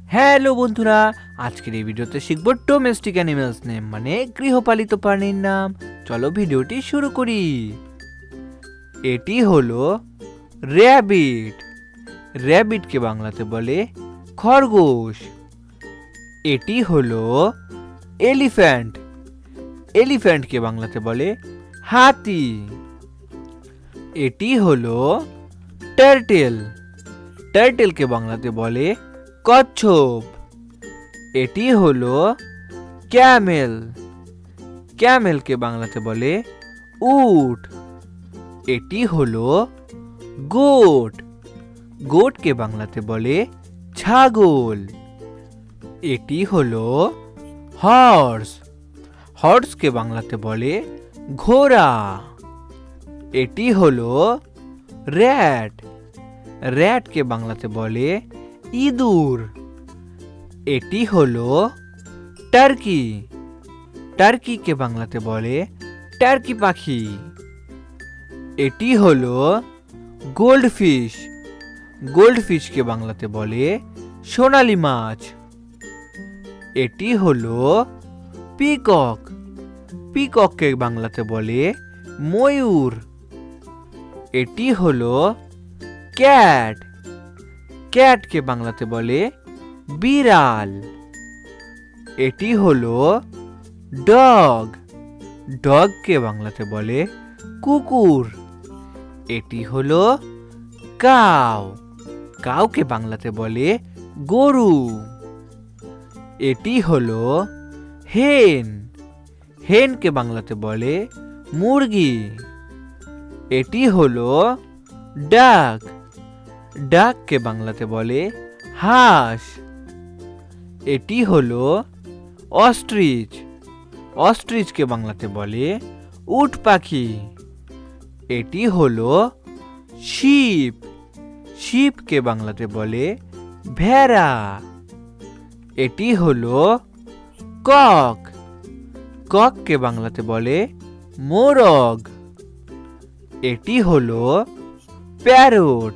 Hello বন্ধুরা, আজকের এই ভিডিওতে শিখব ডোমেস্টিক অ্যানিমালস নেম মানে গৃহপালিত প্রাণীর নাম। চলো ভিডিওটি শুরু করি। এটি হলো র্যাবিট। র্যাবিটকে বাংলাতে বলে খরগোশ। এটি হলো এলিফ্যান্ট। এলিফ্যান্টকে বাংলাতে বলে হাতি। এটি হলো টার্টেল। টার্টেলকে বাংলাতে বলে কচ্ছপ। এটি হলো ক্যামেল। ক্যামেলকে বাংলাতে বলে উট। এটি হলো গোট। গোটকে বাংলাতে বলে ছাগল। এটি হলো হর্স। হর্সকে বাংলাতে বলে ঘোড়া। এটি হলো র্যাট। র্যাটকে বাংলাতে বলে ইঁদুর। এটি হলো টার্কি। টার্কিকে বাংলাতে বলে টার্কি পাখি। এটি হলো গোল্ডফিশ। গোল্ডফিশকে বাংলাতে বলে সোনালী মাছ। এটি হলো পিকক। পিকককে বাংলাতে বলে ময়ূর। এটি হলো ক্যাট। ক্যাটকে বাংলাতে বলে বিড়াল। এটি হলো ডগ। ডগকে বাংলাতে বলে কুকুর। এটি হলো কাউ। কাউকে বাংলাতে বলে গরু। এটি হলো হেন। হেনকে বাংলাতে বলে মুরগি। এটি হলো ডাক। ডাককে বাংলাতে বলে হাঁস। এটি হলো অস্ট্রিচ। অস্ট্রিচকে বাংলাতে বলে উট পাখি। এটি হলো শিপ। শিপকে বাংলাতে বলে ভেড়া। এটি হলো কক। কককে বাংলাতে বলে মোরগ। এটি হলো প্যারট।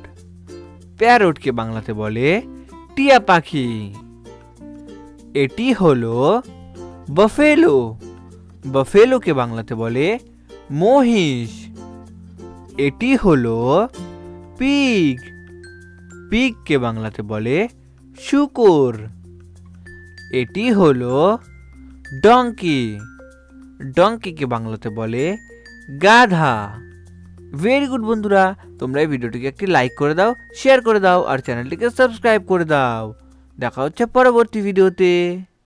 প্যারটকে বাংলাতে বলে টিয়া পাখি। এটি হলো বাফেলো। বাফেলোকে বাংলাতে বলে মহিষ। এটি হলো পিগ। পিগকে বাংলাতে বলে শূকর। এটি হলো ডঙ্কি। ডঙ্কিকে বাংলাতে বলে গাধা। ভেরি গুড বন্ধুরা, তোমরা এই ভিডিওটিকে একটি লাইক করে দাও, শেয়ার করে দাও আর চ্যানেলটিকে সাবস্ক্রাইব করে দাও। দেখা হচ্ছে পরবর্তী ভিডিওতে।